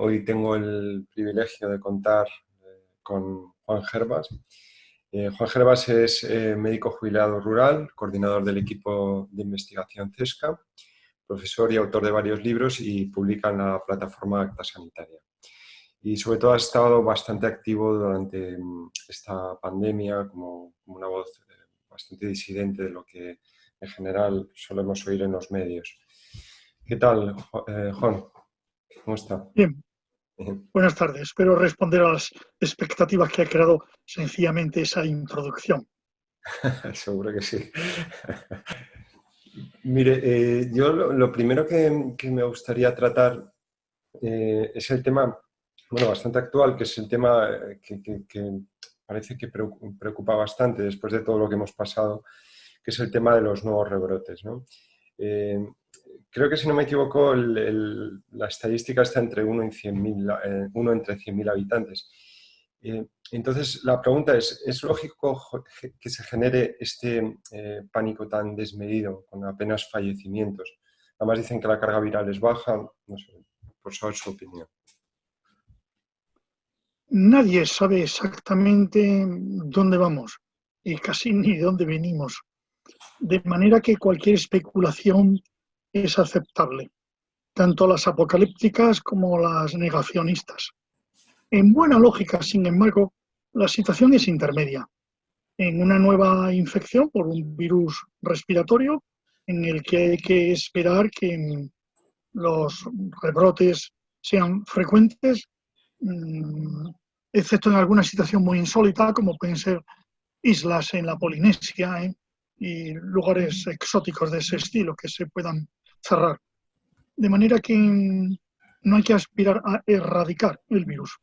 Hoy tengo el privilegio de contar con Juan Gervas. Juan Gervas es médico jubilado rural, coordinador del equipo de investigación CESCA, profesor y autor de varios libros y publica en la plataforma Acta Sanitaria. Y sobre todo ha estado bastante activo durante esta pandemia como una voz bastante disidente de lo que en general solemos oír en los medios. ¿Qué tal, Juan? ¿Cómo está? Bien, buenas tardes. Espero responder a las expectativas que ha creado sencillamente esa introducción. Seguro que sí. Mire, yo lo primero que me gustaría tratar es el tema, bueno, bastante actual, que es el tema que parece que preocupa bastante después de todo lo que hemos pasado, que es el tema de los nuevos rebrotes, ¿no? Creo que, si no me equivoco, la estadística está entre 1 en 100.000, uno entre 100.000 habitantes. Entonces, la pregunta ¿es lógico que se genere este pánico tan desmedido con apenas fallecimientos? Además dicen que la carga viral es baja, no sé, por saber su opinión. Nadie sabe exactamente dónde vamos y casi ni de dónde venimos, de manera que cualquier especulación es aceptable, tanto las apocalípticas como las negacionistas. En buena lógica, sin embargo, la situación es intermedia. En una nueva infección por un virus respiratorio en el que hay que esperar que los rebrotes sean frecuentes, excepto en alguna situación muy insólita, como pueden ser islas en la Polinesia y lugares exóticos de ese estilo que se puedan cerrar. De manera que no hay que aspirar a erradicar el virus.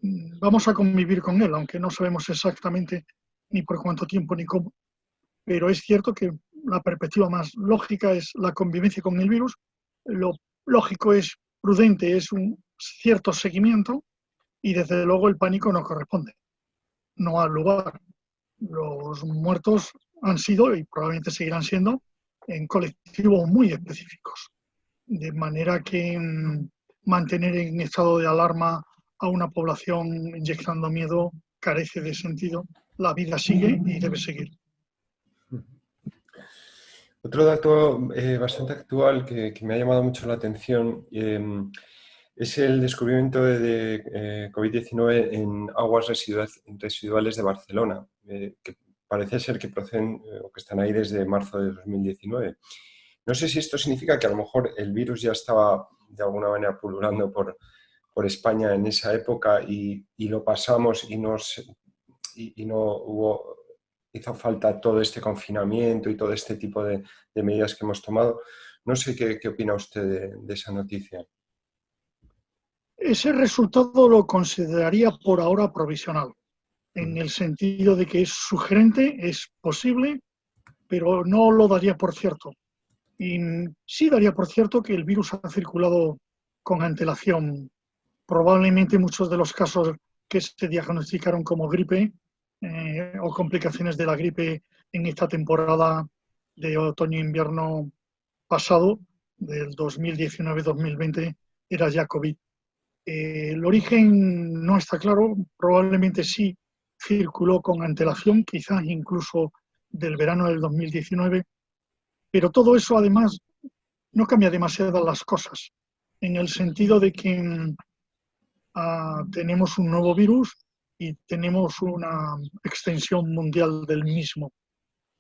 Vamos a convivir con él, aunque no sabemos exactamente ni por cuánto tiempo ni cómo. Pero es cierto que la perspectiva más lógica es la convivencia con el virus. Lo lógico es prudente, es un cierto seguimiento y desde luego el pánico no corresponde, no al lugar. Los muertos han sido y probablemente seguirán siendo en colectivos muy específicos, de manera que mantener en estado de alarma a una población inyectando miedo carece de sentido. La vida sigue y debe seguir. Otro dato bastante actual que me ha llamado mucho la atención es el descubrimiento de COVID-19 en aguas residuales de Barcelona, que parece ser que proceden o que están ahí desde marzo de 2019. No sé si esto significa que a lo mejor el virus ya estaba de alguna manera pululando por España en esa época y lo pasamos y no hizo falta todo este confinamiento y todo este tipo de medidas que hemos tomado. No sé qué opina usted de esa noticia. Ese resultado lo consideraría por ahora provisional, en el sentido de que es sugerente, es posible, pero no lo daría por cierto. Y sí daría por cierto que el virus ha circulado con antelación. Probablemente muchos de los casos que se diagnosticaron como gripe o complicaciones de la gripe en esta temporada de otoño-invierno pasado, del 2019-2020, era ya COVID. El origen no está claro, probablemente sí circuló con antelación, quizás incluso del verano del 2019, pero todo eso además no cambia demasiado las cosas, en el sentido de que tenemos un nuevo virus y tenemos una extensión mundial del mismo.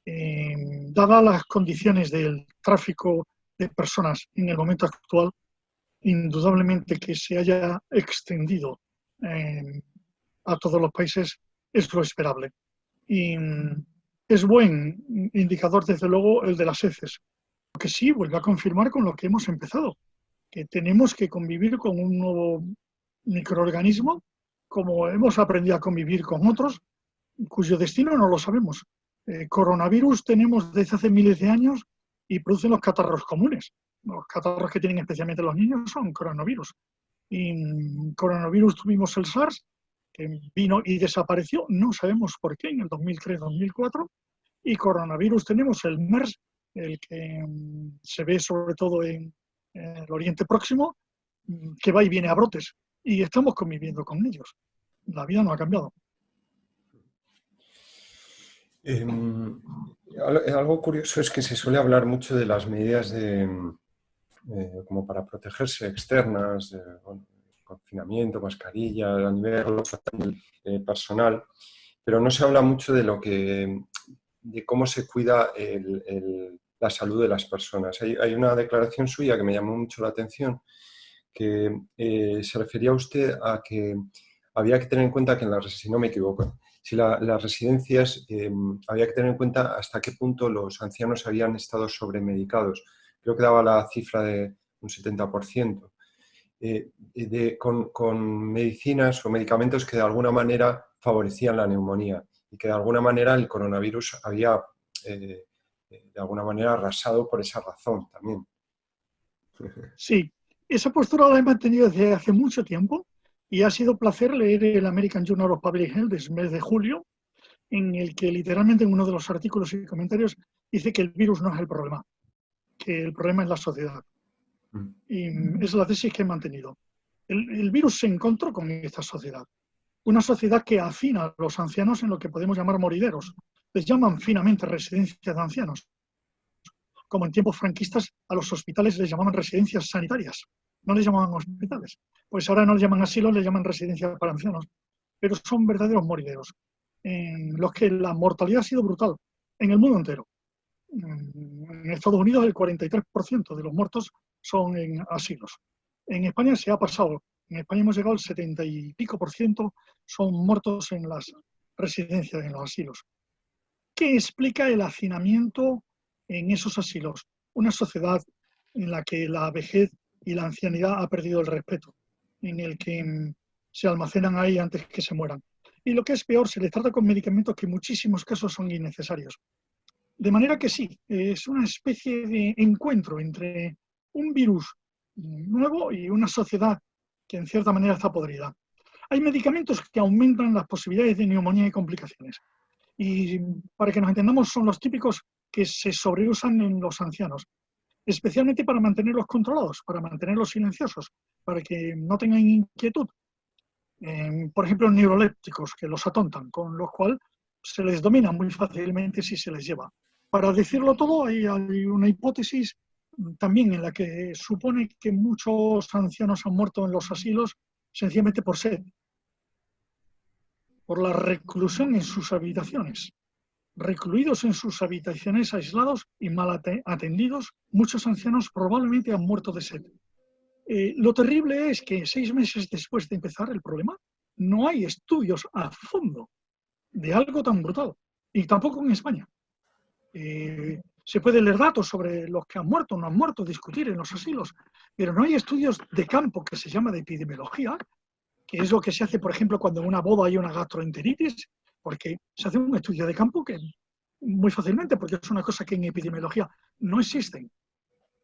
Dadas las condiciones del tráfico de personas en el momento actual, indudablemente que se haya extendido a todos los países es lo esperable. Y es buen indicador, desde luego, el de las heces. Lo que sí vuelve a confirmar con lo que hemos empezado, que tenemos que convivir con un nuevo microorganismo, como hemos aprendido a convivir con otros, cuyo destino no lo sabemos. Coronavirus tenemos desde hace miles de años y producen los catarros comunes. Los catarros que tienen especialmente los niños son coronavirus. Y coronavirus tuvimos el SARS, que vino y desapareció, no sabemos por qué, en el 2003-2004. Y coronavirus tenemos el MERS, el que se ve sobre todo en el Oriente Próximo, que va y viene a brotes, y estamos conviviendo con ellos. La vida no ha cambiado. Algo curioso es que se suele hablar mucho de las medidas como para protegerse externas, bueno, confinamiento, mascarilla, a nivel personal, pero no se habla mucho de cómo se cuida la salud de las personas. Hay una declaración suya que me llamó mucho la atención, que se refería a usted a que había que tener en cuenta que si no me equivoco, si las residencias había que tener en cuenta hasta qué punto los ancianos habían estado sobremedicados. Creo que daba la cifra de un 70%, con medicinas o medicamentos que de alguna manera favorecían la neumonía y que de alguna manera el coronavirus había de alguna manera arrasado por esa razón también. Sí, esa postura la he mantenido desde hace mucho tiempo y ha sido placer leer el American Journal of Public Health del mes de julio, en el que literalmente en uno de los artículos y comentarios dice que el virus no es el problema, que el problema es la sociedad. Y es la tesis que he mantenido. El virus se encontró con esta sociedad. Una sociedad que hacina a los ancianos en lo que podemos llamar morideros. Les llaman finamente residencias de ancianos. Como en tiempos franquistas a los hospitales les llamaban residencias sanitarias. No les llamaban hospitales. Pues ahora no les llaman asilos, les llaman residencias para ancianos. Pero son verdaderos morideros, en los que la mortalidad ha sido brutal en el mundo entero. En Estados Unidos el 43% de los muertos son en asilos. En España se ha pasado. En España hemos llegado al 70 y pico % son muertos en las residencias, en los asilos. ¿Qué explica el hacinamiento en esos asilos? Una sociedad en la que la vejez y la ancianidad ha perdido el respeto, en el que se almacenan ahí antes que se mueran. Y lo que es peor, se les trata con medicamentos que en muchísimos casos son innecesarios. De manera que sí, es una especie de encuentro entre un virus nuevo y una sociedad que en cierta manera está podrida. Hay medicamentos que aumentan las posibilidades de neumonía y complicaciones. Y para que nos entendamos, son los típicos que se sobreusan en los ancianos, especialmente para mantenerlos controlados, para mantenerlos silenciosos, para que no tengan inquietud. Por ejemplo, neurolépticos que los atontan, con los cuales se les domina muy fácilmente si se les lleva. Para decirlo todo, hay una hipótesis también en la que supone que muchos ancianos han muerto en los asilos sencillamente por sed, por la reclusión en sus habitaciones. Recluidos en sus habitaciones aislados y mal atendidos, muchos ancianos probablemente han muerto de sed. Lo terrible es que 6 meses después de empezar el problema, no hay estudios a fondo de algo tan brutal, y tampoco en España. Se puede leer datos sobre los que han muerto o no han muerto, discutir en los asilos, pero no hay estudios de campo que se llama de epidemiología, que es lo que se hace, por ejemplo, cuando en una boda hay una gastroenteritis, porque se hace un estudio de campo que muy fácilmente, porque es una cosa que en epidemiología no existen.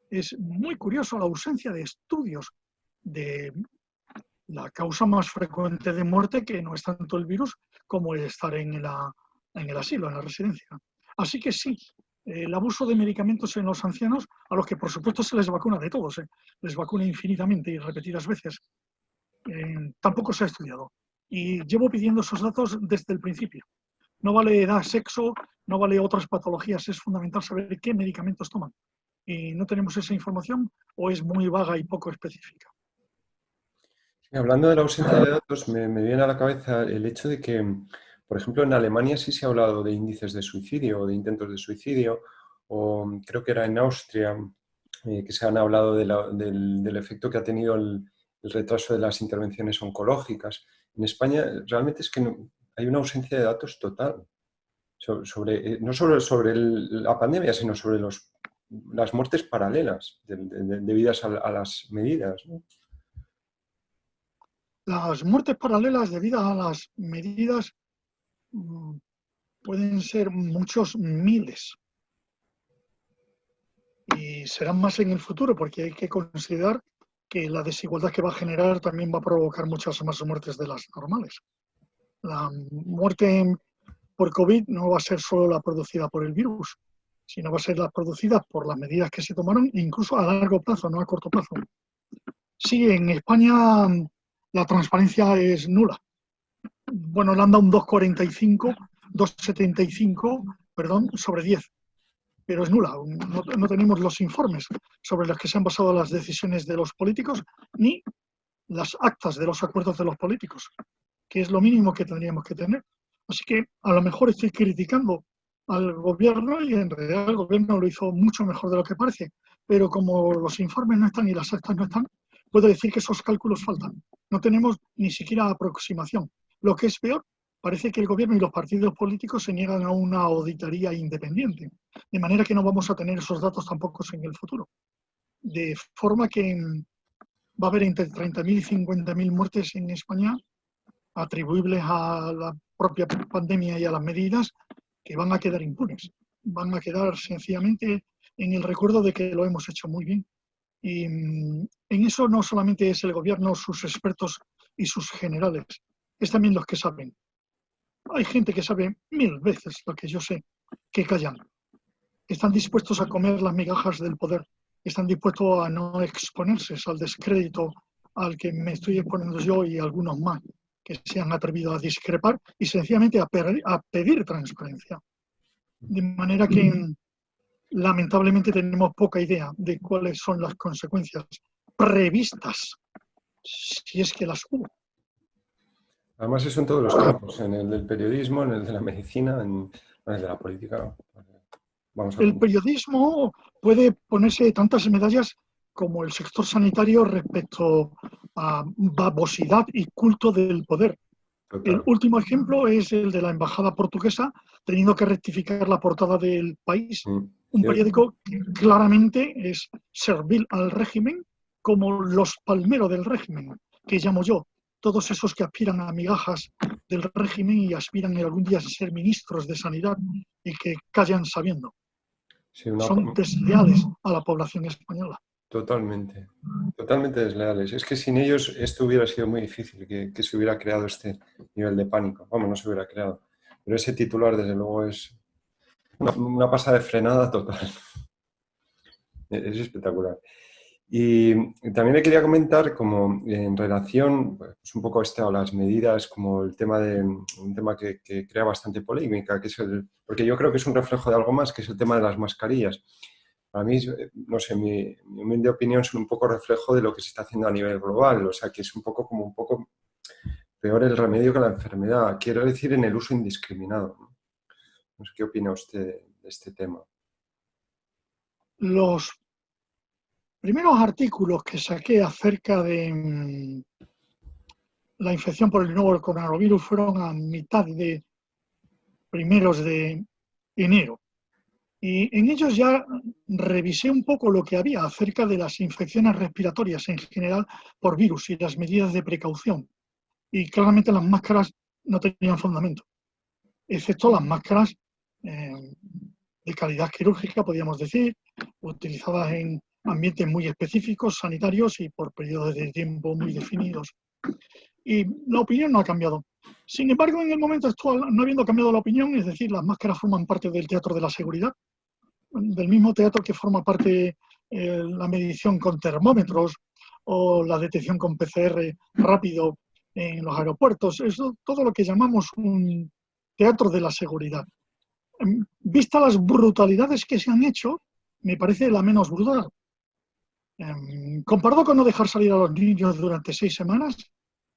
Es muy curioso la ausencia de estudios de la causa más frecuente de muerte, que no es tanto el virus como el estar en el asilo, en la residencia. Así que sí, el abuso de medicamentos en los ancianos, a los que por supuesto se les vacuna de todos, les vacuna infinitamente y repetidas veces, tampoco se ha estudiado. Y llevo pidiendo esos datos desde el principio. No vale edad, sexo, no vale otras patologías, es fundamental saber qué medicamentos toman. Y no tenemos esa información o es muy vaga y poco específica. Hablando de la ausencia de datos, me viene a la cabeza el hecho de que, por ejemplo, en Alemania sí se ha hablado de índices de suicidio o de intentos de suicidio, o creo que era en Austria, que se han hablado del efecto que ha tenido el retraso de las intervenciones oncológicas. En España realmente es que hay una ausencia de datos total, no solo sobre la pandemia, sino sobre las muertes paralelas debidas a las medidas, ¿no? Las muertes paralelas debidas a las medidas pueden ser muchos miles y serán más en el futuro, porque hay que considerar que la desigualdad que va a generar también va a provocar muchas más muertes de las normales. La muerte por COVID no va a ser solo la producida por el virus, sino va a ser la producida por las medidas que se tomaron, incluso a largo plazo, no a corto plazo. Sí, en España la transparencia es nula. Bueno, le han dado un 2,75, perdón, sobre 10, pero es nula. No tenemos los informes sobre los que se han basado las decisiones de los políticos, ni las actas de los acuerdos de los políticos, que es lo mínimo que tendríamos que tener. Así que a lo mejor estoy criticando al gobierno y en realidad el gobierno lo hizo mucho mejor de lo que parece, pero como los informes no están y las actas no están, puedo decir que esos cálculos faltan. No tenemos ni siquiera aproximación. Lo que es peor, parece que el gobierno y los partidos políticos se niegan a una auditoría independiente, de manera que no vamos a tener esos datos tampoco en el futuro. De forma que va a haber entre 30.000 y 50.000 muertes en España atribuibles a la propia pandemia y a las medidas que van a quedar impunes. Van a quedar sencillamente en el recuerdo de que lo hemos hecho muy bien. Y en eso no solamente es el gobierno, sus expertos y sus generales, es también los que saben. Hay gente que sabe 1000 veces lo que yo sé, que callan. Están dispuestos a comer las migajas del poder, están dispuestos a no exponerse al descrédito al que me estoy exponiendo yo y algunos más que se han atrevido a discrepar y sencillamente a pedir transparencia. De manera que lamentablemente tenemos poca idea de cuáles son las consecuencias previstas, si es que las hubo. Además, eso en todos los campos, en el del periodismo, en el de la medicina, en el de la política. Vamos a El periodismo puede ponerse tantas medallas como el sector sanitario respecto a babosidad y culto del poder. El total. último ejemplo es el de la embajada portuguesa teniendo que rectificar la portada del País, un Cierto. periódico que claramente es servil al régimen, como los palmeros del régimen, que llamo yo, todos esos que aspiran a migajas del régimen y aspiran algún día a ser ministros de sanidad y que callan sabiendo. Sí, Son desleales a la población española. totalmente. Totalmente desleales. Es que sin ellos esto hubiera sido muy difícil, que se hubiera creado este nivel de pánico. Vamos, no se hubiera creado. Pero ese titular, desde luego, es una pasada de frenada total. Es espectacular. Y también le quería comentar, como en relación, pues un poco a las medidas, como el tema un tema que crea bastante polémica, que es porque yo creo que es un reflejo de algo más, que es el tema de las mascarillas. Para mí, no sé, mi humilde opinión son un poco reflejo de lo que se está haciendo a nivel global, o sea, que es un poco como un poco peor el remedio que la enfermedad, quiero decir en el uso indiscriminado, ¿no? No sé qué opina usted de este tema. Los primeros artículos que saqué acerca de la infección por el nuevo coronavirus fueron a mitad de primeros de enero. Y en ellos ya revisé un poco lo que había acerca de las infecciones respiratorias en general por virus y las medidas de precaución. Y claramente las máscaras no tenían fundamento, excepto las máscaras de calidad quirúrgica, podríamos decir, utilizadas en ambientes muy específicos, sanitarios y por periodos de tiempo muy definidos. Y la opinión no ha cambiado. Sin embargo, en el momento actual, no habiendo cambiado la opinión, es decir, las máscaras forman parte del teatro de la seguridad, del mismo teatro que forma parte la medición con termómetros o la detección con PCR rápido en los aeropuertos. Eso, todo lo que llamamos un teatro de la seguridad. Vista las brutalidades que se han hecho, me parece la menos brutal. Comparado con no dejar salir a los niños durante 6 semanas,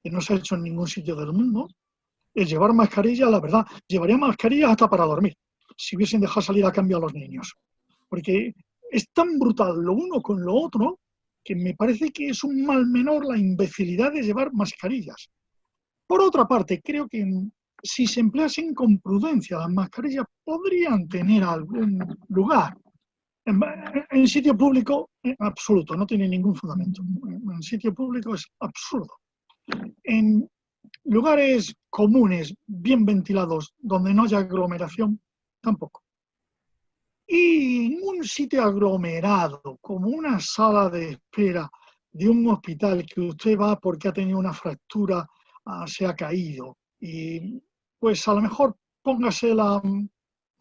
que no se ha hecho en ningún sitio del mundo, el llevar mascarilla, la verdad, llevaría mascarillas hasta para dormir, si hubiesen dejado salir a cambio a los niños. Porque es tan brutal lo uno con lo otro que me parece que es un mal menor la imbecilidad de llevar mascarillas. Por otra parte, creo que si se empleasen con prudencia las mascarillas podrían tener algún lugar. En sitio público, absoluto, no tiene ningún fundamento. En sitio público es absurdo. En lugares comunes, bien ventilados, donde no haya aglomeración, tampoco. Y en un sitio aglomerado, como una sala de espera de un hospital que usted va porque ha tenido una fractura, se ha caído, y pues a lo mejor póngase la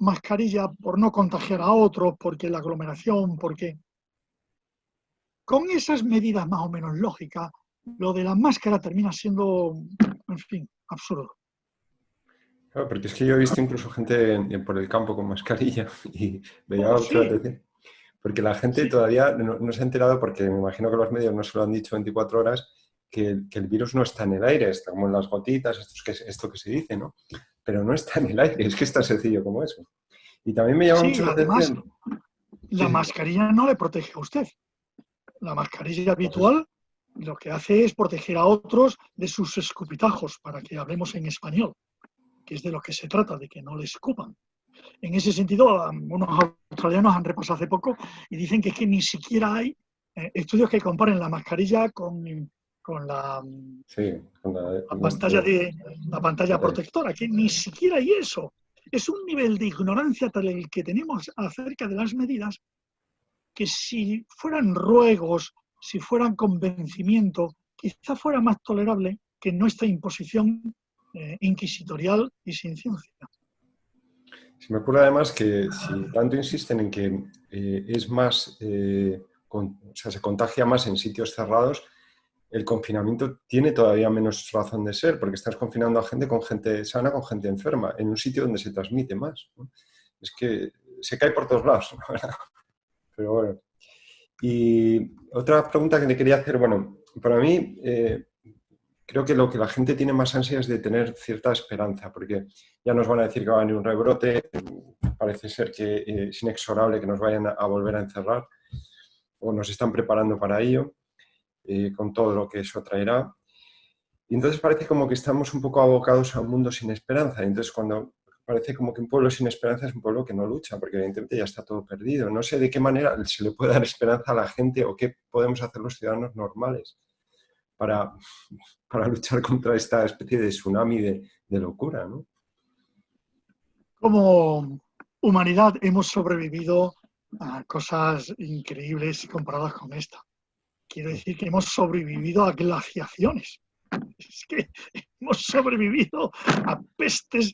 mascarilla por no contagiar a otros, porque la aglomeración, porque con esas medidas más o menos lógicas, lo de la máscara termina siendo, en fin, absurdo. Claro, porque es que yo he visto incluso gente por el campo con mascarilla y me llama Oh, mucho la sí, atención. Porque la gente sí, todavía no se ha enterado, porque me imagino que los medios no se lo han dicho 24 horas, que el virus no está en el aire, está como en las gotitas, esto que se dice, ¿no? Pero no está en el aire, es que es tan sencillo como eso. Y también me llama mucho sí, la además, atención. la Sí, sí, mascarilla no le protege a usted. La mascarilla habitual lo que hace es proteger a otros de sus escupitajos, para que hablemos en español, que es de lo que se trata, de que no le escupan. En ese sentido, unos australianos han repasado hace poco y dicen que es que ni siquiera hay estudios que comparen la mascarilla con sí, con la pantalla pantalla. protectora, que ni siquiera hay eso. Es un nivel de ignorancia tal el que tenemos acerca de las medidas, que si fueran ruegos, si fueran convencimiento, quizá fuera más tolerable que nuestra imposición inquisitorial y sin ciencia. Se me ocurre además que si tanto insisten en que es más, o sea, se contagia más en sitios cerrados, el confinamiento tiene todavía menos razón de ser, porque estás confinando a gente con gente sana, con gente enferma, en un sitio donde se transmite más, ¿no? Es que se cae por todos lados, ¿no? Pero bueno. Y otra pregunta que le quería hacer, bueno, para mí creo que lo que la gente tiene más ansia es de tener cierta esperanza, porque ya nos van a decir que va a venir un rebrote, parece ser que es inexorable que nos vayan a volver a encerrar, o nos están preparando para ello, con todo lo que eso traerá. Y entonces parece como que estamos un poco abocados a un mundo sin esperanza. Y entonces cuando parece como que un pueblo sin esperanza es un pueblo que no lucha, porque evidentemente ya está todo perdido. No sé de qué manera se le puede dar esperanza a la gente o qué podemos hacer los ciudadanos normales para, para luchar contra esta especie de tsunami de locura, ¿no? Como humanidad hemos sobrevivido a cosas increíbles comparadas con esta. Quiero decir que hemos sobrevivido a glaciaciones. Es que hemos sobrevivido a pestes,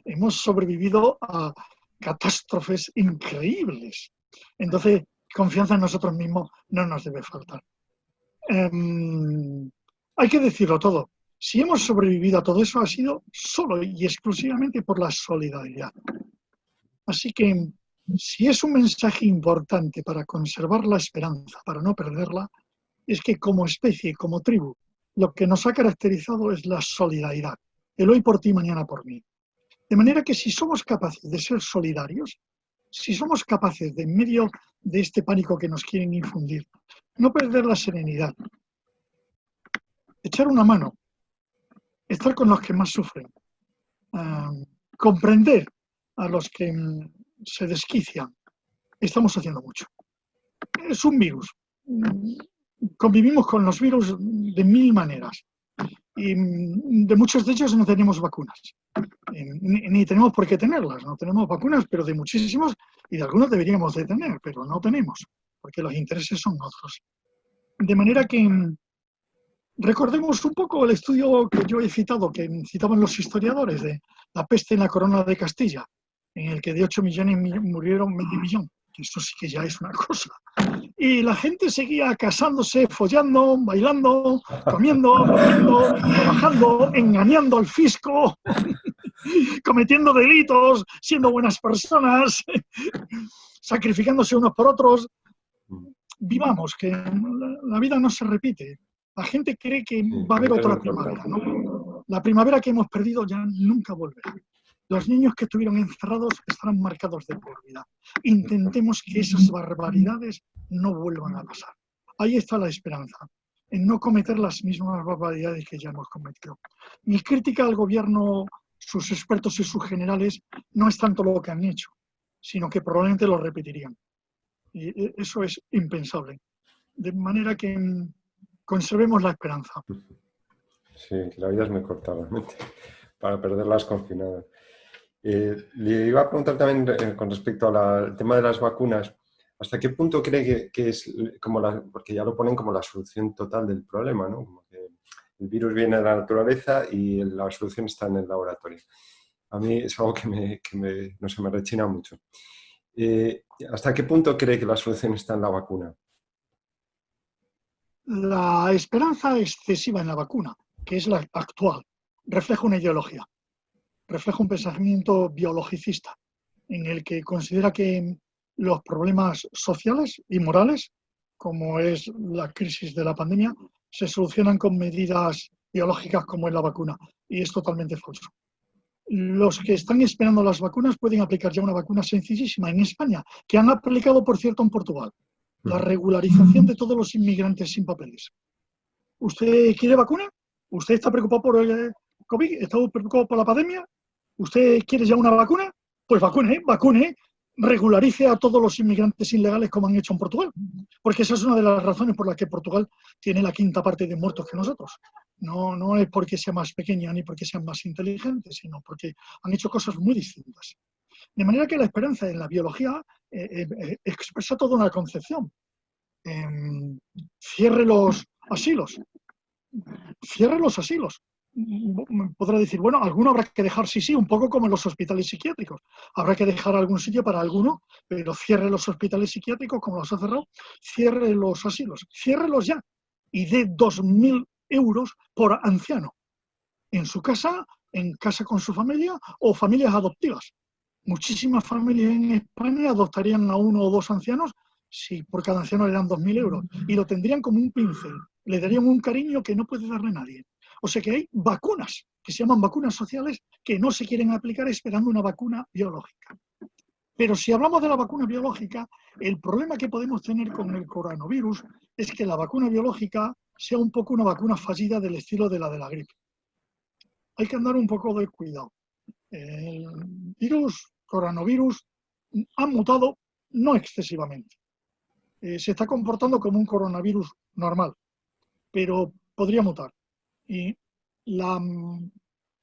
hemos sobrevivido a catástrofes increíbles. Entonces, confianza en nosotros mismos no nos debe faltar. Hay que decirlo todo. Si hemos sobrevivido a todo eso, ha sido solo y exclusivamente por la solidaridad. Así que, si es un mensaje importante para conservar la esperanza, para no perderla, es que como especie, como tribu, lo que nos ha caracterizado es la solidaridad. El hoy por ti, mañana por mí. De manera que si somos capaces de ser solidarios, si somos capaces de, en medio de este pánico que nos quieren infundir, no perder la serenidad, echar una mano, estar con los que más sufren, comprender a los que se desquician, estamos haciendo mucho. Es un virus. Convivimos con los virus de mil maneras. Y de muchos de ellos no tenemos vacunas. Ni tenemos por qué tenerlas. No tenemos vacunas, pero de muchísimos, y de algunos deberíamos de tener, pero no tenemos, porque los intereses son otros. De manera que recordemos un poco el estudio que yo he citado, que citaban los historiadores, de la peste en la corona de Castilla, en el que de 8 millones murieron medio millón. Esto sí que ya es una cosa. Y la gente seguía casándose, follando, bailando, comiendo, bebiendo, trabajando, engañando al fisco, cometiendo delitos, siendo buenas personas, sacrificándose unos por otros. Vivamos, que la vida no se repite. La gente cree que Sí, va a la haber vida es otra muy corta. primavera, ¿no? La primavera que hemos perdido ya nunca volverá. Los niños que estuvieron encerrados estarán marcados de por vida. Intentemos que esas barbaridades no vuelvan a pasar. Ahí está la esperanza, en no cometer las mismas barbaridades que ya hemos cometido. Mi crítica al gobierno, sus expertos y sus generales, no es tanto lo que han hecho, sino que probablemente lo repetirían. Y eso es impensable. De manera que conservemos la esperanza. Sí, la vida es muy corta realmente, para perderlas confinadas. Le iba a preguntar también con respecto al tema de las vacunas, ¿hasta qué punto cree que es como porque ya lo ponen como la solución total del problema, ¿no? Como que el virus viene de la naturaleza y la solución está en el laboratorio. A mí es algo no se me rechina mucho. ¿Hasta qué punto cree que la solución está en la vacuna? La esperanza excesiva en la vacuna, que es la actual, refleja una ideología, refleja un pensamiento biologicista, en el que considera que los problemas sociales y morales, como es la crisis de la pandemia, se solucionan con medidas biológicas como es la vacuna. Y es totalmente falso. Los que están esperando las vacunas pueden aplicar ya una vacuna sencillísima en España, que han aplicado, por cierto, en Portugal. La regularización de todos los inmigrantes sin papeles. ¿Usted quiere vacuna? ¿Usted está preocupado por el COVID? ¿Está preocupado por la pandemia? ¿Usted quiere ya una vacuna? Pues vacune, regularice a todos los inmigrantes ilegales como han hecho en Portugal. Porque esa es una de las razones por las que Portugal tiene la quinta parte de muertos que nosotros. No es porque sea más pequeña ni porque sean más inteligentes, sino porque han hecho cosas muy distintas. De manera que la esperanza en la biología expresa toda una concepción. Cierre los asilos. Cierre los asilos. Podrá decir, bueno, alguno habrá que dejar, sí, un poco como en los hospitales psiquiátricos. Habrá que dejar algún sitio para alguno, pero cierre los hospitales psiquiátricos como los ha cerrado, cierre los asilos, ciérrelos ya y dé 2.000 euros por anciano en su casa, en casa con su familia o familias adoptivas. Muchísimas familias en España adoptarían a 1 o 2 ancianos si por cada anciano le dan 2.000 euros y lo tendrían como un pincel, le darían un cariño que no puede darle nadie. O sea que hay vacunas, que se llaman vacunas sociales, que no se quieren aplicar esperando una vacuna biológica. Pero si hablamos de la vacuna biológica, el problema que podemos tener con el coronavirus es que la vacuna biológica sea un poco una vacuna fallida del estilo de la gripe. Hay que andar un poco de cuidado. El coronavirus, ha mutado no excesivamente. Se está comportando como un coronavirus normal, pero podría mutar. Y la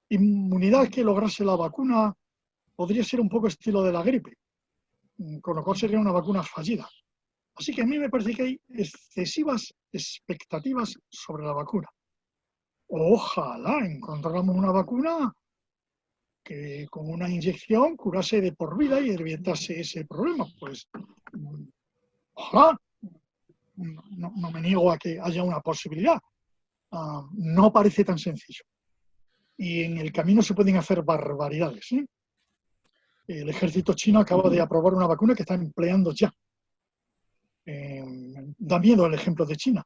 inmunidad que lograse la vacuna podría ser un poco estilo de la gripe, con lo cual sería una vacuna fallida. Así que a mí me parece que hay excesivas expectativas sobre la vacuna. Ojalá encontráramos una vacuna que con una inyección curase de por vida y evitase ese problema. Pues ojalá, no me niego a que haya una posibilidad. No parece tan sencillo. Y en el camino se pueden hacer barbaridades. El ejército chino acaba de aprobar una vacuna que está empleando ya. Da miedo el ejemplo de China,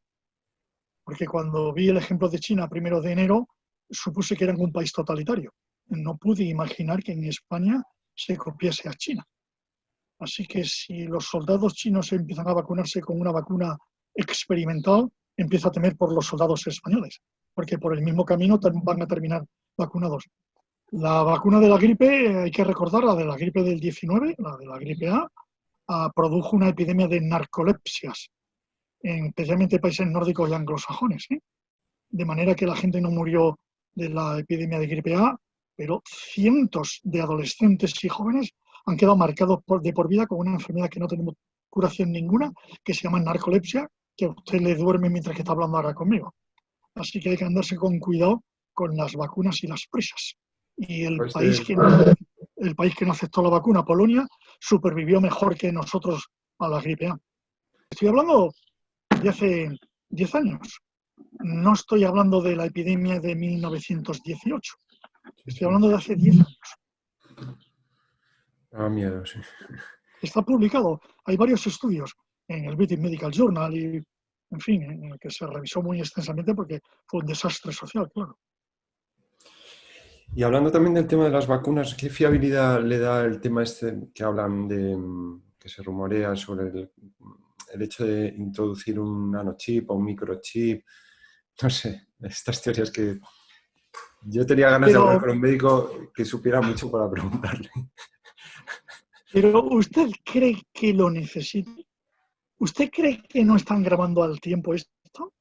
porque cuando vi el ejemplo de China 1 de enero, supuse que eran un país totalitario. No pude imaginar que en España se copiase a China. Así que si los soldados chinos empiezan a vacunarse con una vacuna experimental, empiezo a temer por los soldados españoles, porque por el mismo camino van a terminar vacunados. La vacuna de la gripe, hay que recordar, la de la gripe del 19, la de la gripe A, produjo una epidemia de narcolepsias, especialmente en países nórdicos y anglosajones. De manera que la gente no murió de la epidemia de gripe A, pero cientos de adolescentes y jóvenes han quedado marcados de por vida con una enfermedad que no tenemos curación ninguna, que se llama narcolepsia, que a usted le duerme mientras que está hablando ahora conmigo. Así que hay que andarse con cuidado con las vacunas y las prisas. Y el país que no aceptó la vacuna, Polonia, supervivió mejor que nosotros a la gripe A. Estoy hablando de hace 10 años. No estoy hablando de la epidemia de 1918. Estoy hablando de hace 10 años. Miedo, sí. Está publicado. Hay varios estudios en el British Medical Journal y, en fin, en el que se revisó muy extensamente porque fue un desastre social, claro. Y hablando también del tema de las vacunas, ¿qué fiabilidad le da el tema este que hablan de, que se rumorea sobre el hecho de introducir un nanochip o un microchip? No sé, estas teorías que yo tenía ganas de hablar con un médico que supiera mucho para preguntarle. Pero ¿usted cree que lo necesita? ¿Usted cree que no están grabando al tiempo esto?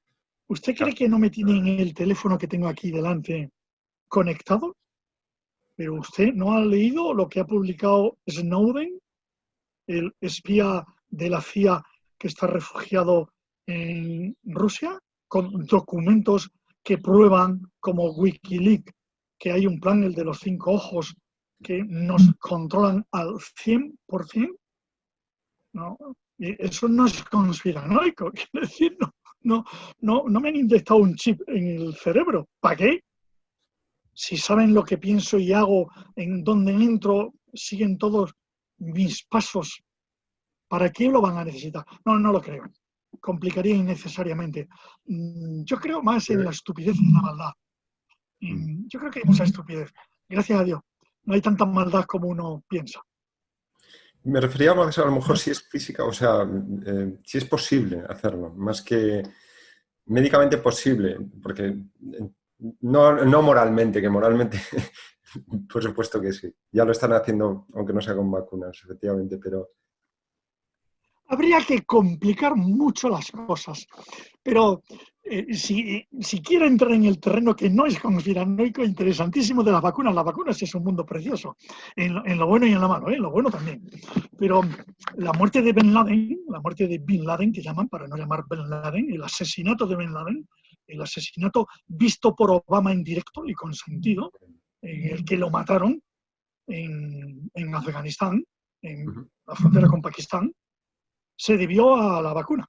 ¿Usted cree que no me tienen el teléfono que tengo aquí delante conectado? Pero usted no ha leído lo que ha publicado Snowden, el espía de la CIA que está refugiado en Rusia, con documentos que prueban, como Wikileaks, que hay un plan, el de los 5 ojos, que nos controlan al 100%. ¿No? Y eso no es conspiranoico, quiero decir, no me han inyectado un chip en el cerebro. ¿Para qué? Si saben lo que pienso y hago, en dónde entro, siguen todos mis pasos, ¿para qué lo van a necesitar? No lo creo. Complicaría innecesariamente. Yo creo más en la estupidez y la maldad. Yo creo que hay mucha estupidez. Gracias a Dios. No hay tanta maldad como uno piensa. Me refería más a lo mejor si es física, o sea, si es posible hacerlo, más que médicamente posible, porque no moralmente, que moralmente, por supuesto que sí. Ya lo están haciendo, aunque no sea con vacunas, efectivamente, pero... Habría que complicar mucho las cosas, pero si quiero entrar en el terreno que no es conspiranoico, interesantísimo de las vacunas es un mundo precioso, en lo bueno y en lo malo, en lo bueno también. Pero la muerte de Bin Laden, que llaman, para no llamar Bin Laden, el asesinato de Bin Laden, el asesinato visto por Obama en directo y consentido, el que lo mataron en Afganistán, en la frontera con Pakistán, se debió a la vacuna.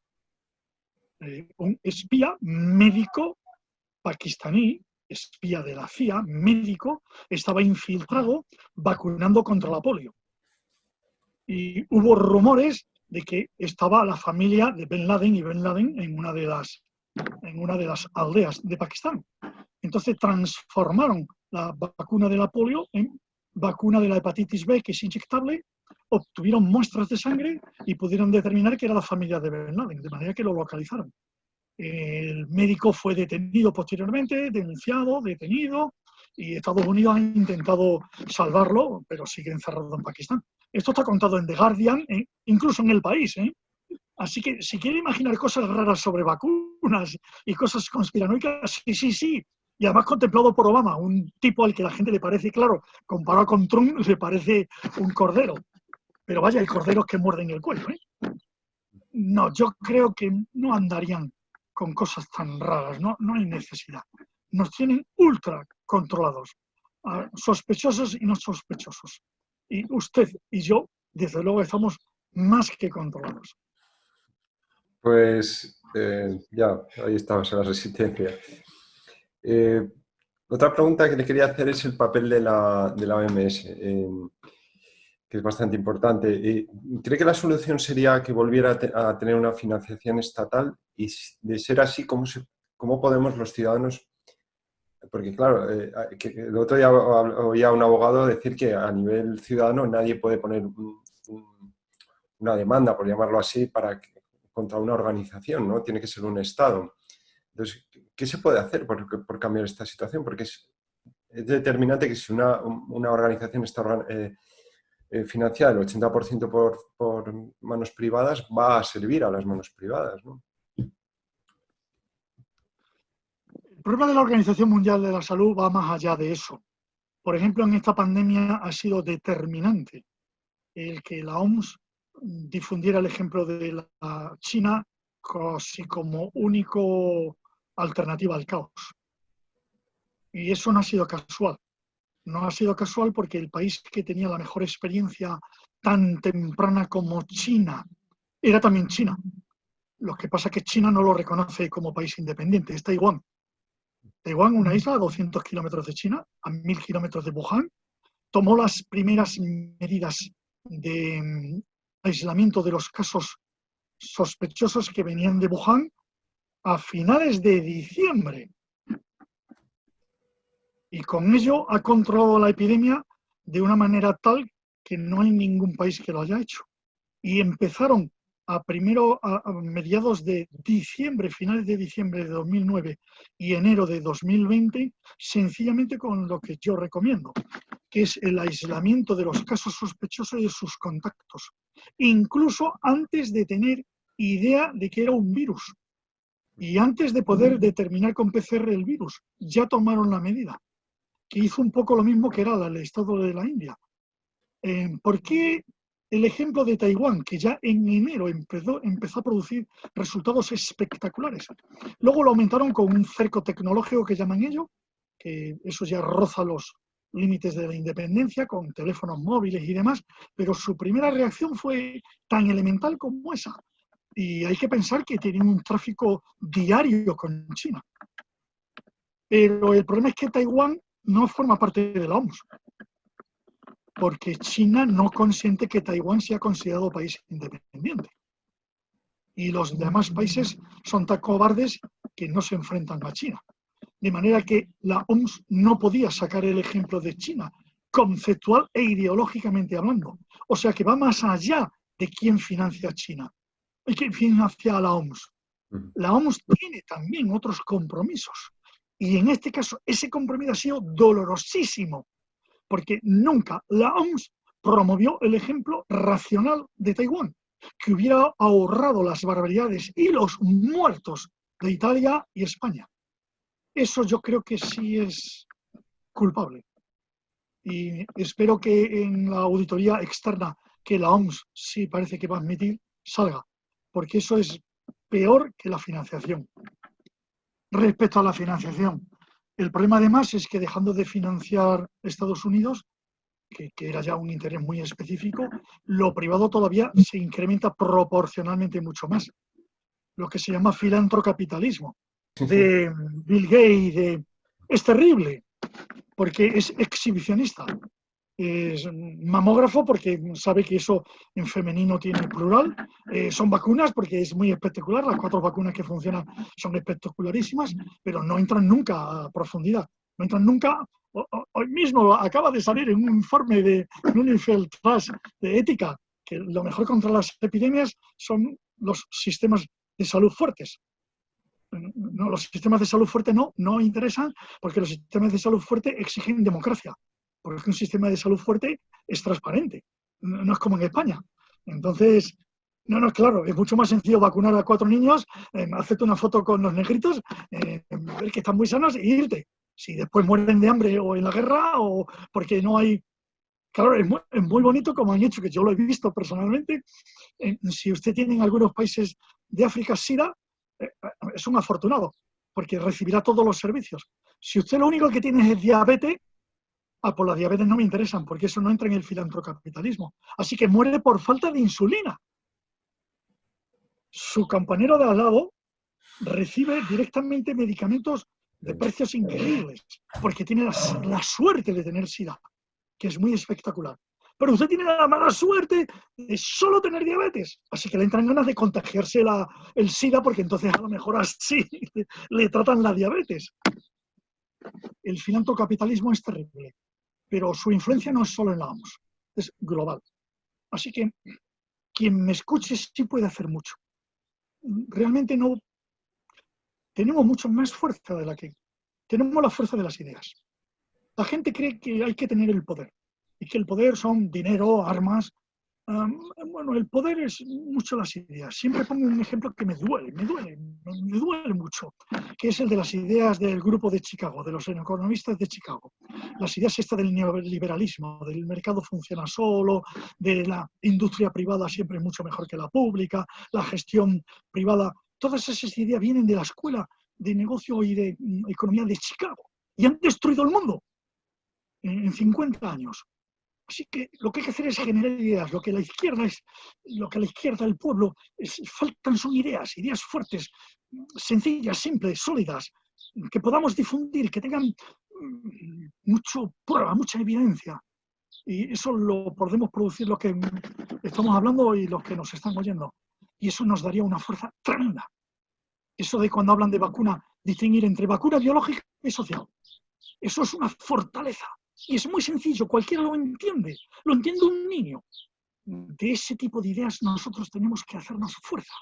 Un espía médico pakistaní, espía de la CIA, médico, estaba infiltrado vacunando contra la polio. Y hubo rumores de que estaba la familia de Bin Laden y Bin Laden en una de las aldeas de Pakistán. Entonces transformaron la vacuna de la polio en vacuna de la hepatitis B, que es inyectable, obtuvieron muestras de sangre y pudieron determinar que era la familia de Bin Laden, de manera que lo localizaron. El médico fue detenido posteriormente, denunciado, detenido, y Estados Unidos ha intentado salvarlo, pero sigue encerrado en Pakistán. Esto está contado en The Guardian, incluso en El País. Así que si quiere imaginar cosas raras sobre vacunas y cosas conspiranoicas, sí. Y además contemplado por Obama, un tipo al que la gente le parece, claro, comparado con Trump, le parece un cordero. Pero vaya, hay corderos que muerden el cuello. No, yo creo que no andarían con cosas tan raras, no hay necesidad. Nos tienen ultra controlados, sospechosos y no sospechosos. Y usted y yo, desde luego, estamos más que controlados. Pues ya, ahí estamos en la resistencia. Otra pregunta que le quería hacer es el papel de la OMS, que es bastante importante. ¿Cree que la solución sería que volviera a tener una financiación estatal? Y de ser así, ¿cómo podemos los ciudadanos? Porque claro, el otro día oía a un abogado decir que a nivel ciudadano nadie puede poner una demanda, por llamarlo así, contra una organización, ¿no? Tiene que ser un Estado. Entonces, ¿qué se puede hacer por cambiar esta situación? Porque es determinante que si una organización está financiada el 80% por manos privadas, va a servir a las manos privadas, ¿no? El problema de la Organización Mundial de la Salud va más allá de eso. Por ejemplo, en esta pandemia ha sido determinante el que la OMS difundiera el ejemplo de la China casi como único alternativa al caos. Y eso no ha sido casual. No ha sido casual porque el país que tenía la mejor experiencia tan temprana como China era también China. Lo que pasa es que China no lo reconoce como país independiente, es Taiwán. Taiwán, una isla a 200 kilómetros de China, a 1000 kilómetros de Wuhan, tomó las primeras medidas de aislamiento de los casos sospechosos que venían de Wuhan a finales de diciembre. Y con ello ha controlado la epidemia de una manera tal que no hay ningún país que lo haya hecho. Y empezaron a mediados de diciembre, finales de diciembre de 2009 y enero de 2020, sencillamente con lo que yo recomiendo, que es el aislamiento de los casos sospechosos y de sus contactos, incluso antes de tener idea de que era un virus. Y antes de poder determinar con PCR el virus, ya tomaron la medida, que hizo un poco lo mismo que era el estado de la India. ¿Por qué el ejemplo de Taiwán, que ya en enero empezó a producir resultados espectaculares? Luego lo aumentaron con un cerco tecnológico que llaman ellos, que eso ya roza los límites de la independencia, con teléfonos móviles y demás, pero su primera reacción fue tan elemental como esa. Y hay que pensar que tienen un tráfico diario con China. Pero el problema es que Taiwán no forma parte de la OMS, porque China no consiente que Taiwán sea considerado país independiente. Y los demás países son tan cobardes que no se enfrentan a China. De manera que la OMS no podía sacar el ejemplo de China, conceptual e ideológicamente hablando. O sea que va más allá de quién financia a China y quién financia a la OMS. La OMS tiene también otros compromisos. Y en este caso, ese compromiso ha sido dolorosísimo, porque nunca la OMS promovió el ejemplo racional de Taiwán, que hubiera ahorrado las barbaridades y los muertos de Italia y España. Eso yo creo que sí es culpable. Y espero que en la auditoría externa que la OMS sí parece que va a admitir, salga, porque eso es peor que la financiación. Respecto a la financiación, el problema además es que dejando de financiar Estados Unidos, que era ya un interés muy específico, lo privado todavía se incrementa proporcionalmente mucho más. Lo que se llama filantrocapitalismo de Bill Gates, es terrible, porque es exhibicionista. Es mamógrafo porque sabe que eso en femenino tiene plural. Son vacunas porque es muy espectacular. Las 4 vacunas que funcionan son espectacularísimas, pero no entran nunca a profundidad. No entran nunca. Hoy mismo acaba de salir en un informe de Unifel Trust de ética que lo mejor contra las epidemias son los sistemas de salud fuertes. No, los sistemas de salud fuerte no interesan porque los sistemas de salud fuerte exigen democracia, porque un sistema de salud fuerte es transparente, no es como en España. Entonces, no, claro, es mucho más sencillo vacunar a 4 niños, hacerte una foto con los negritos, ver que están muy sanos e irte. Si después mueren de hambre o en la guerra o porque no hay... Claro, es muy bonito como han hecho, que yo lo he visto personalmente. Si usted tiene en algunos países de África SIDA, es un afortunado, porque recibirá todos los servicios. Si usted lo único que tiene es diabetes, pues las diabetes no me interesan, porque eso no entra en el filantrocapitalismo. Así que muere por falta de insulina. Su compañero de al lado recibe directamente medicamentos de precios increíbles, porque tiene la suerte de tener SIDA, que es muy espectacular. Pero usted tiene la mala suerte de solo tener diabetes, así que le entran ganas de contagiarse el SIDA, porque entonces a lo mejor así le tratan la diabetes. El filantrocapitalismo es terrible, pero su influencia no es solo en la OMS, es global. Así que quien me escuche sí puede hacer mucho. Realmente no tenemos mucho más fuerza de la que... Tenemos la fuerza de las ideas. La gente cree que hay que tener el poder, y que el poder son dinero, armas. Bueno, el poder es mucho las ideas. Siempre pongo un ejemplo que me duele mucho, que es el de las ideas del grupo de Chicago, de los economistas de Chicago. Las ideas estas del neoliberalismo, del mercado funciona solo, de la industria privada siempre es mucho mejor que la pública, la gestión privada. Todas esas ideas vienen de la escuela de negocio y de economía de Chicago y han destruido el mundo en 50 años. Así que lo que hay que hacer es generar ideas. Lo que a la izquierda del pueblo faltan son ideas fuertes, sencillas, simples, sólidas, que podamos difundir, que tengan mucha prueba, mucha evidencia. Y eso lo podemos producir los que estamos hablando y los que nos están oyendo. Y eso nos daría una fuerza tremenda. Eso de cuando hablan de vacuna, distinguir entre vacuna biológica y social. Eso es una fortaleza. Y es muy sencillo, cualquiera lo entiende un niño. De ese tipo de ideas nosotros tenemos que hacernos fuerza.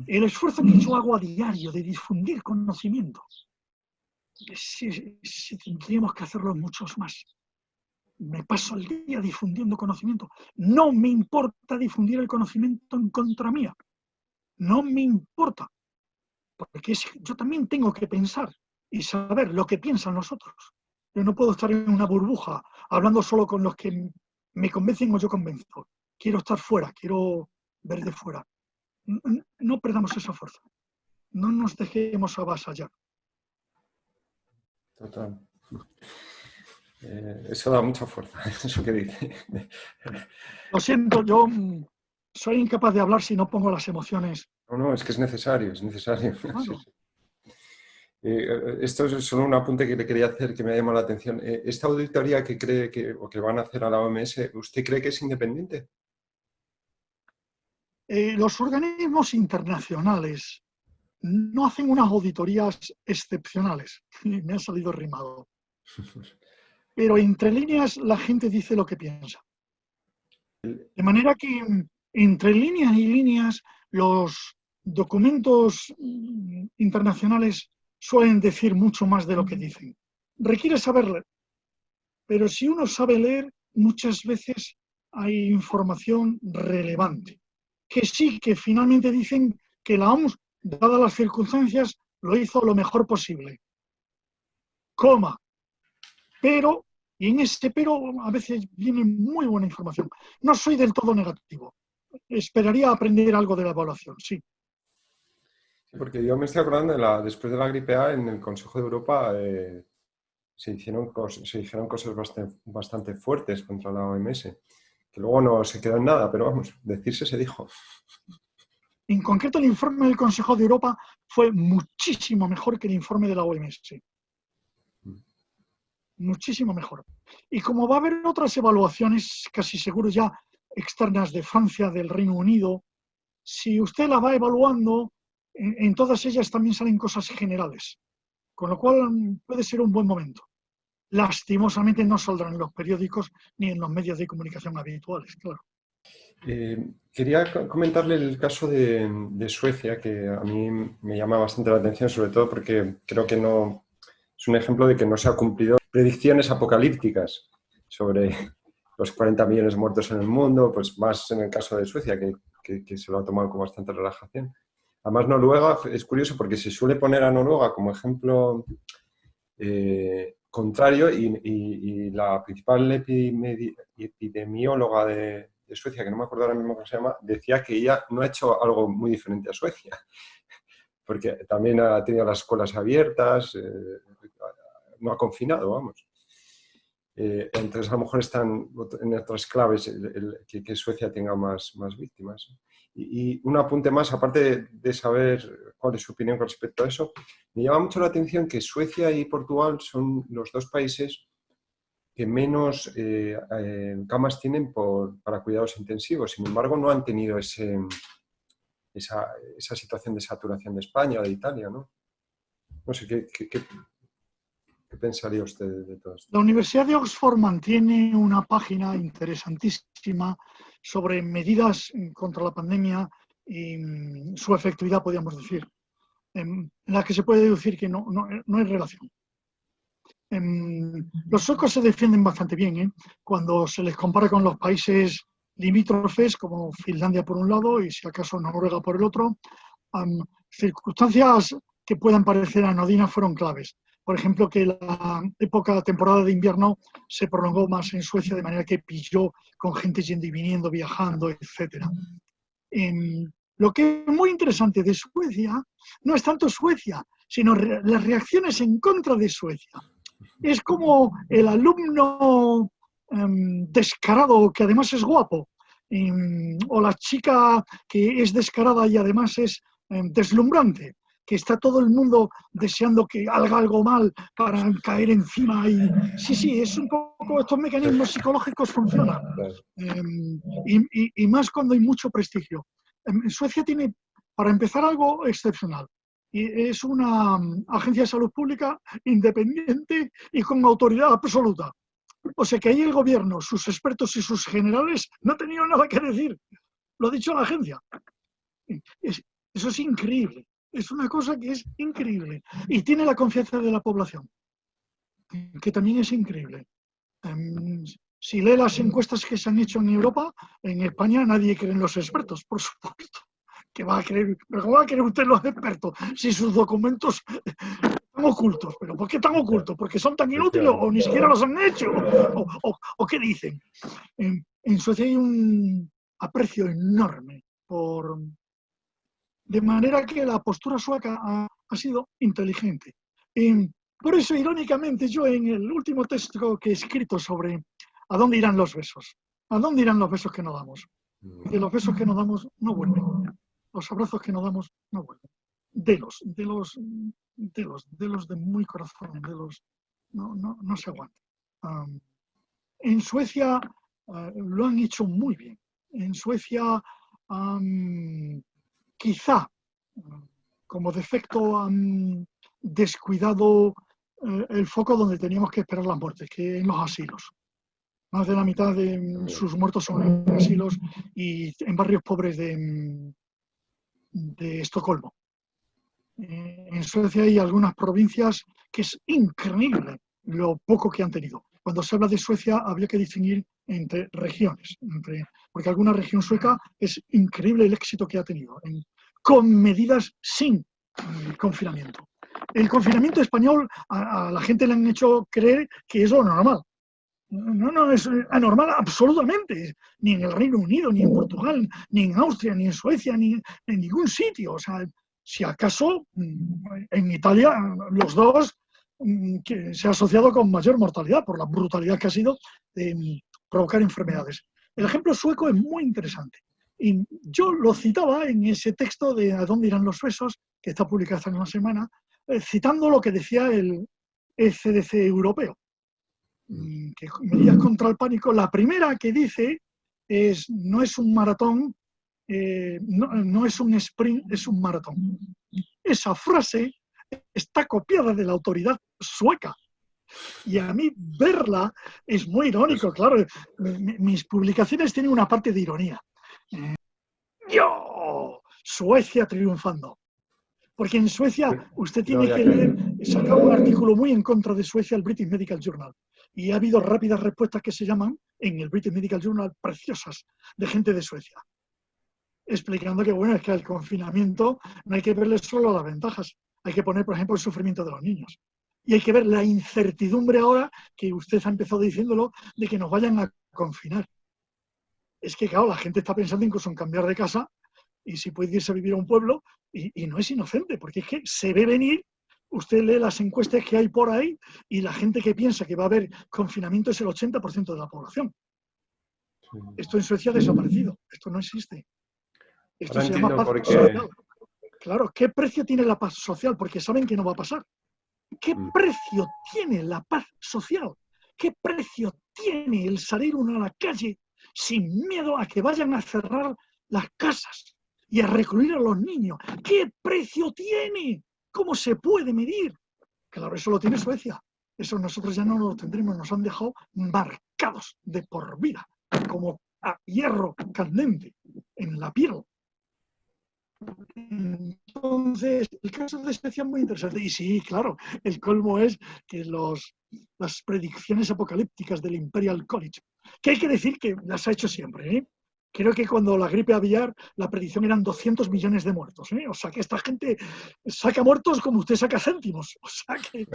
El esfuerzo que yo hago a diario de difundir conocimiento, tendríamos que hacerlo muchos más. Me paso el día difundiendo conocimiento. No me importa difundir el conocimiento en contra mía. No me importa. Porque yo también tengo que pensar y saber lo que piensan los otros. Yo no puedo estar en una burbuja hablando solo con los que me convencen o yo convenzo. Quiero estar fuera, quiero ver de fuera. No perdamos esa fuerza. No nos dejemos avasallar. Total. Eso da mucha fuerza, eso que dice. Lo siento, yo soy incapaz de hablar si no pongo las emociones. No, no, es que es necesario, es necesario. Sí, Claro. sí. Esto es solo un apunte que le quería hacer que me ha llamado la atención. ¿Esta auditoría que cree o que van a hacer a la OMS, usted cree que es independiente? Los organismos internacionales no hacen unas auditorías excepcionales. Me ha salido rimado. Pero entre líneas la gente dice lo que piensa. De manera que entre líneas y líneas los documentos internacionales suelen decir mucho más de lo que dicen. Requiere saber leer, pero si uno sabe leer, muchas veces hay información relevante, que sí, que finalmente dicen que la OMS, dadas las circunstancias, lo hizo lo mejor posible. Coma. Pero, y en ese pero a veces viene muy buena información. No soy del todo negativo. Esperaría aprender algo de la evaluación, sí. Sí, porque yo me estoy acordando, después de la gripe A, en el Consejo de Europa se dijeron cosas bastante fuertes contra la OMS, que luego no se quedó en nada, pero vamos, decirse se dijo. En concreto, el informe del Consejo de Europa fue muchísimo mejor que el informe de la OMS. Muchísimo mejor. Y como va a haber otras evaluaciones, casi seguro ya externas de Francia, del Reino Unido, si usted las va evaluando, en todas ellas también salen cosas generales, con lo cual puede ser un buen momento. Lastimosamente no saldrán en los periódicos ni en los medios de comunicación habituales, claro. Quería comentarle el caso de Suecia, que a mí me llama bastante la atención, sobre todo porque creo que no es un ejemplo de que no se ha cumplido predicciones apocalípticas sobre los 40 millones muertos en el mundo, pues más en el caso de Suecia, que se lo ha tomado con bastante relajación. Además, Noruega es curioso porque se suele poner a Noruega como ejemplo contrario y la principal epidemióloga de Suecia, que no me acuerdo ahora mismo cómo se llama, decía que ella no ha hecho algo muy diferente a Suecia, porque también ha tenido las escuelas abiertas, no ha confinado, vamos. Entonces, a lo mejor están en otras claves que Suecia tenga más víctimas. Y un apunte más, aparte de saber cuál es su opinión con respecto a eso, me llama mucho la atención que Suecia y Portugal son los dos países que menos camas tienen para cuidados intensivos. Sin embargo, no han tenido esa situación de saturación de España o de Italia, ¿no? No sé, ¿qué pensaría usted de todo esto? La Universidad de Oxford mantiene una página interesantísima sobre medidas contra la pandemia y su efectividad, podríamos decir, en la que se puede deducir que no hay relación. Los suecos se defienden bastante bien, ¿eh? Cuando se les compara con los países limítrofes, como Finlandia por un lado y si acaso Noruega por el otro. Circunstancias que puedan parecer anodinas fueron claves. Por ejemplo, que la temporada de invierno se prolongó más en Suecia, de manera que pilló con gente yendo y viniendo, viajando, etc. Lo que es muy interesante de Suecia no es tanto Suecia, sino las reacciones en contra de Suecia. Es como el alumno descarado, que además es guapo, o la chica que es descarada y además es deslumbrante, que está todo el mundo deseando que haga algo mal para caer encima. Sí, es un poco, estos mecanismos psicológicos funcionan. Y más cuando hay mucho prestigio. Suecia tiene, para empezar, algo excepcional. Y es una agencia de salud pública independiente y con autoridad absoluta. O sea que ahí el gobierno, sus expertos y sus generales no tenían nada que decir. Lo ha dicho la agencia. Eso es increíble. Es una cosa que es increíble. Y tiene la confianza de la población, que también es increíble. Si lee las encuestas que se han hecho en Europa, en España nadie cree en los expertos, por supuesto. ¿Cómo va a creer usted los expertos si sus documentos están ocultos? ¿Pero por qué están ocultos? ¿Porque son tan inútiles o ni siquiera los han hecho? ¿O qué dicen? En Suecia hay un aprecio enorme de manera que la postura sueca ha sido inteligente. Por eso, irónicamente, yo en el último texto que he escrito sobre ¿a dónde irán los besos? ¿A dónde irán los besos que no damos? De los besos que nos damos no vuelven. Los abrazos que nos damos no vuelven. De muy corazón, no se aguanta. En Suecia lo han hecho muy bien. En Suecia quizá como defecto han descuidado el foco donde teníamos que esperar las muertes, que en los asilos. Más de la mitad de sus muertos son en asilos y en barrios pobres de Estocolmo. En Suecia hay algunas provincias que es increíble lo poco que han tenido. Cuando se habla de Suecia habría que distinguir entre regiones, porque alguna región sueca es increíble el éxito que ha tenido, con medidas sin confinamiento. El confinamiento español a la gente le han hecho creer que es lo normal. No, es anormal absolutamente, ni en el Reino Unido, ni en Portugal, ni en Austria, ni en Suecia, ni en ningún sitio. O sea, si acaso en Italia los dos que se ha asociado con mayor mortalidad por la brutalidad que ha sido de provocar enfermedades. El ejemplo sueco es muy interesante. Y yo lo citaba en ese texto de ¿A dónde irán los besos?, que está publicado hace una semana, citando lo que decía el CDC europeo. Que medidas contra el pánico, la primera que dice es no es un maratón, no es un sprint, es un maratón. Esa frase está copiada de la autoridad sueca. Y a mí verla es muy irónico, claro. Mis publicaciones tienen una parte de ironía. ¡Yo! Suecia triunfando. Porque en Suecia usted tiene que leer, sacar un artículo muy en contra de Suecia, el British Medical Journal. Y ha habido rápidas respuestas que se llaman, en el British Medical Journal, preciosas, de gente de Suecia. Explicando que, bueno, es que el confinamiento no hay que verle solo las ventajas. Hay que poner, por ejemplo, el sufrimiento de los niños. Y hay que ver la incertidumbre ahora, que usted ha empezado diciéndolo, de que nos vayan a confinar. Es que, claro, la gente está pensando incluso en cambiar de casa y si puede irse a vivir a un pueblo, y no es inocente, porque es que se ve venir, usted lee las encuestas que hay por ahí, y la gente que piensa que va a haber confinamiento es el 80% de la población. Sí. Esto en Suecia ha desaparecido, esto no existe. Esto se llama paz social. Claro, ¿qué precio tiene la paz social? Porque saben que no va a pasar. ¿Qué precio tiene la paz social? ¿Qué precio tiene el salir uno a la calle sin miedo a que vayan a cerrar las casas y a recluir a los niños? ¿Qué precio tiene? ¿Cómo se puede medir? Claro, eso lo tiene Suecia. Eso nosotros ya no lo tendremos. Nos han dejado marcados de por vida, como a hierro candente en la piel. Entonces, el caso de Suecia es muy interesante. Y sí, claro, el colmo es que las predicciones apocalípticas del Imperial College, que hay que decir que las ha hecho siempre, ¿eh? Creo que cuando la gripe aviar, la predicción eran 200 millones de muertos, ¿eh? O sea que esta gente saca muertos como usted saca céntimos. O sea que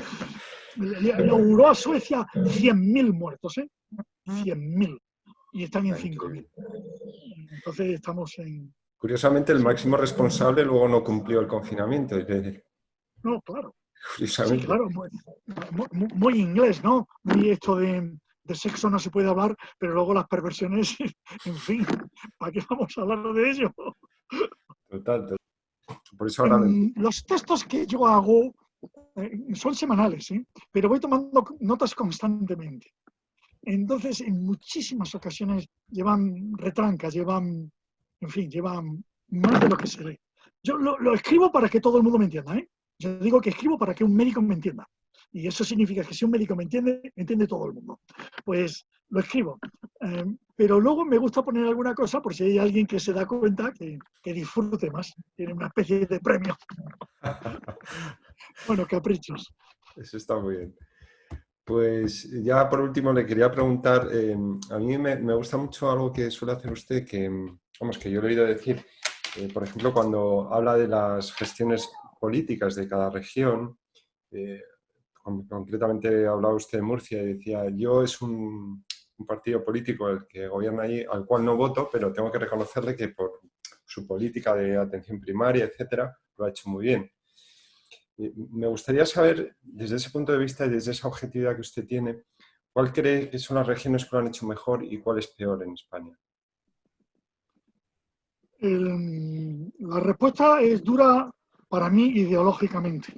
le auguró a Suecia 100.000 muertos, ¿eh? 100.000. Y están en 5.000. Entonces estamos en... Curiosamente, el máximo responsable luego no cumplió el confinamiento. No, claro. Sí, claro, muy inglés, ¿no? Muy esto de sexo no se puede hablar, pero luego las perversiones, en fin, ¿para qué vamos a hablar de ello? Total. Por eso ahora los textos que yo hago son semanales, ¿eh? Pero voy tomando notas constantemente. Entonces, en muchísimas ocasiones llevan retrancas, llevan más de lo que se lee. Yo lo escribo para que todo el mundo me entienda, ¿eh? Yo digo que escribo para que un médico me entienda. Y eso significa que si un médico me entiende todo el mundo. Pues lo escribo. Pero luego me gusta poner alguna cosa por si hay alguien que se da cuenta que disfrute más. Tiene una especie de premio. Bueno, caprichos. Eso está muy bien. Pues ya por último le quería preguntar, a mí me gusta mucho algo que suele hacer usted, que yo le he oído decir, por ejemplo, cuando habla de las gestiones políticas de cada región, concretamente hablaba usted de Murcia y decía, yo es un partido político el que gobierna allí, al cual no voto, pero tengo que reconocerle que por su política de atención primaria, etcétera, lo ha hecho muy bien. Me gustaría saber, desde ese punto de vista y desde esa objetividad que usted tiene, ¿cuál cree que son las regiones que lo han hecho mejor y cuál es peor en España? La respuesta es dura para mí ideológicamente,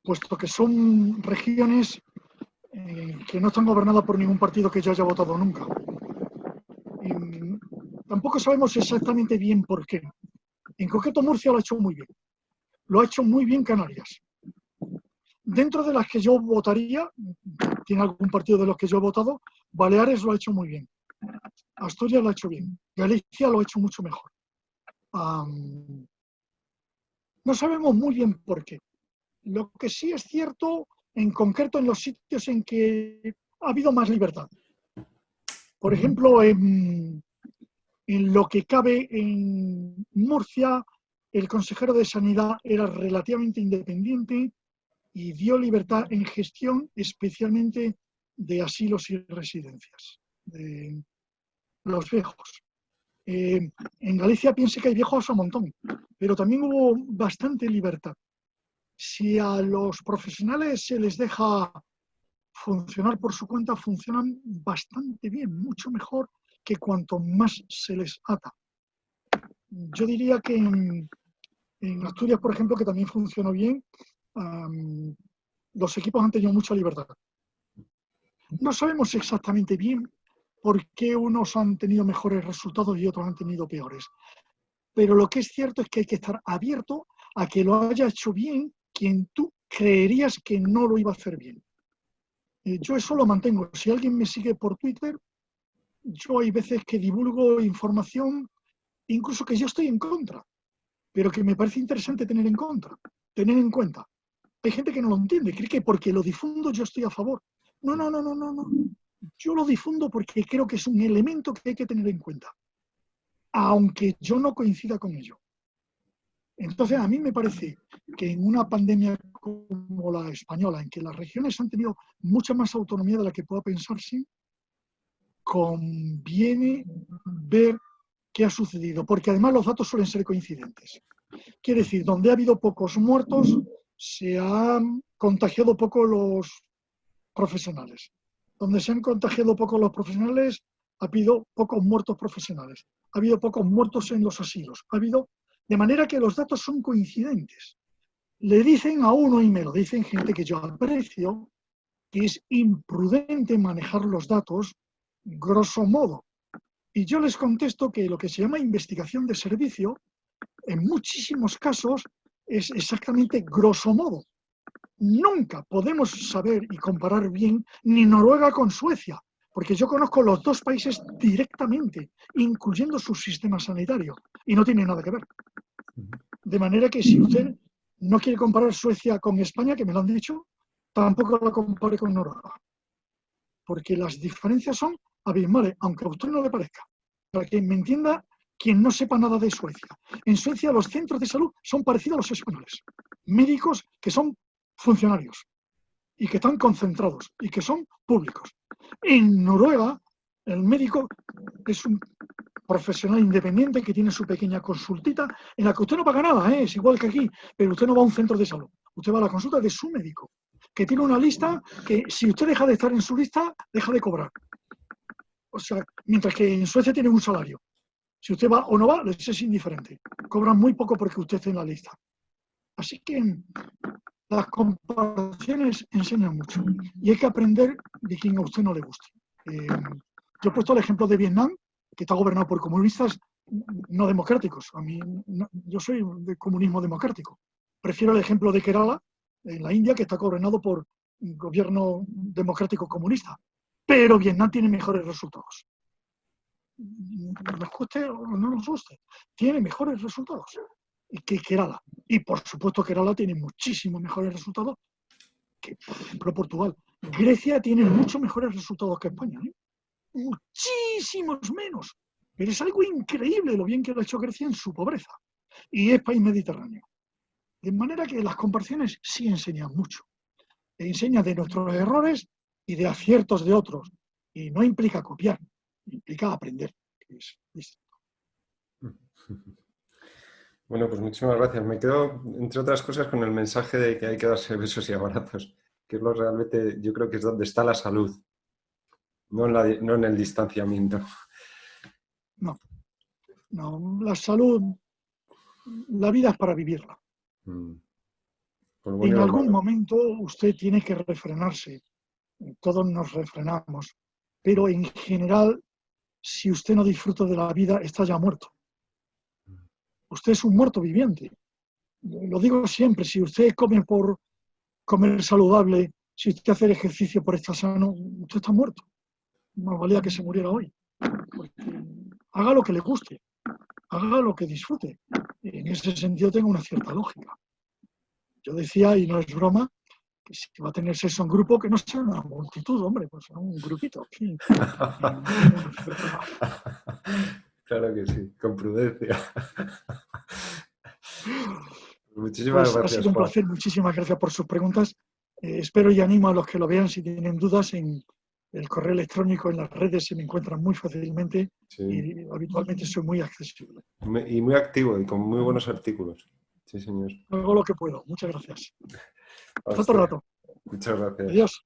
puesto que son regiones que no están gobernadas por ningún partido que yo haya votado nunca. Y tampoco sabemos exactamente bien por qué. En concreto, Murcia lo ha hecho muy bien. Lo ha hecho muy bien Canarias. Dentro de las que yo votaría, tiene algún partido de los que yo he votado, Baleares lo ha hecho muy bien. Asturias lo ha hecho bien. Galicia lo ha hecho mucho mejor. No sabemos muy bien por qué. Lo que sí es cierto, en concreto en los sitios en que ha habido más libertad. Por ejemplo, en lo que cabe en Murcia, el consejero de Sanidad era relativamente independiente y dio libertad en gestión, especialmente de asilos y residencias, de los viejos. En Galicia piense que hay viejos a montón, pero también hubo bastante libertad. Si a los profesionales se les deja funcionar por su cuenta, funcionan bastante bien, mucho mejor que cuanto más se les ata. Yo diría que en Asturias, por ejemplo, que también funcionó bien, los equipos han tenido mucha libertad. No sabemos exactamente bien por qué unos han tenido mejores resultados y otros han tenido peores. Pero lo que es cierto es que hay que estar abierto a que lo haya hecho bien quien tú creerías que no lo iba a hacer bien. Yo eso lo mantengo. Si alguien me sigue por Twitter, yo hay veces que divulgo información, incluso que yo estoy en contra, pero que me parece interesante tener en cuenta. Hay gente que no lo entiende, cree que porque lo difundo yo estoy a favor. No. Yo lo difundo porque creo que es un elemento que hay que tener en cuenta, aunque yo no coincida con ello. Entonces, a mí me parece que en una pandemia como la española, en que las regiones han tenido mucha más autonomía de la que pueda pensarse, conviene ver qué ha sucedido, porque además los datos suelen ser coincidentes. Quiere decir, donde ha habido pocos muertos, se han contagiado poco los profesionales. Donde se han contagiado poco los profesionales, ha habido pocos muertos profesionales. Ha habido pocos muertos en los asilos. De manera que los datos son coincidentes. Le dicen a uno, y me lo dicen gente que yo aprecio, que es imprudente manejar los datos grosso modo. Y yo les contesto que lo que se llama investigación de servicio, en muchísimos casos, es exactamente grosso modo. Nunca podemos saber y comparar bien ni Noruega con Suecia, porque yo conozco los dos países directamente, incluyendo su sistema sanitario, y no tiene nada que ver. De manera que si usted no quiere comparar Suecia con España, que me lo han dicho, tampoco la compare con Noruega, porque las diferencias son abismales, aunque a usted no le parezca. Para que me entienda quien no sepa nada de Suecia. En Suecia los centros de salud son parecidos a los españoles. Médicos que son funcionarios y que están concentrados y que son públicos. En Noruega, el médico es un profesional independiente que tiene su pequeña consultita en la que usted no paga nada, es igual que aquí, pero usted no va a un centro de salud. Usted va a la consulta de su médico, que tiene una lista que si usted deja de estar en su lista, deja de cobrar. O sea, mientras que en Suecia tiene un salario. Si usted va o no va, les es indiferente. Cobran muy poco porque usted esté en la lista. Así que las comparaciones enseñan mucho y hay que aprender de quien a usted no le guste. Yo he puesto el ejemplo de Vietnam, que está gobernado por comunistas no democráticos. Yo soy de comunismo democrático. Prefiero el ejemplo de Kerala, en la India, que está gobernado por un gobierno democrático comunista. Pero Vietnam tiene mejores resultados. Nos guste o no nos guste, tiene mejores resultados que Kerala. Y por supuesto Kerala tiene muchísimos mejores resultados que, por ejemplo, Portugal. Grecia tiene muchos mejores resultados que España, ¿eh? Muchísimos menos. Pero es algo increíble lo bien que lo ha hecho Grecia en su pobreza. Y es país mediterráneo. De manera que las comparaciones sí enseñan mucho. Enseñan de nuestros errores y de aciertos de otros. Y no implica copiar, implica aprender. Que es distinto. Bueno, pues muchísimas gracias. Me quedo, entre otras cosas, con el mensaje de que hay que darse besos y abrazos, que es lo realmente, yo creo que es donde está la salud, no en el distanciamiento. No. No, la salud, la vida es para vivirla. Mm. Por lo bueno En y lo algún malo. momento usted tiene que refrenarse. Todos nos refrenamos. Pero en general, si usted no disfruta de la vida, está ya muerto. Usted es un muerto viviente. Lo digo siempre, si usted come por comer saludable, si usted hace ejercicio por estar sano, usted está muerto. Más valía que se muriera hoy. Porque haga lo que le guste, haga lo que disfrute. En ese sentido tengo una cierta lógica. Yo decía, y no es broma, que si va a tener sexo en grupo, que no sea una multitud, hombre, pues un grupito. En fin, una cierta... Claro que sí, con prudencia. Muchísimas Pues ha gracias, sido un Juan. placer, muchísimas gracias por sus preguntas. Espero y animo a los que lo vean, si tienen dudas, en el correo electrónico, en las redes se me encuentran muy fácilmente Sí. y habitualmente soy muy accesible. Y muy activo y con muy buenos artículos. Sí, señor. Hago lo que puedo. Muchas gracias. A Hasta otro usted. rato. Muchas gracias. Adiós.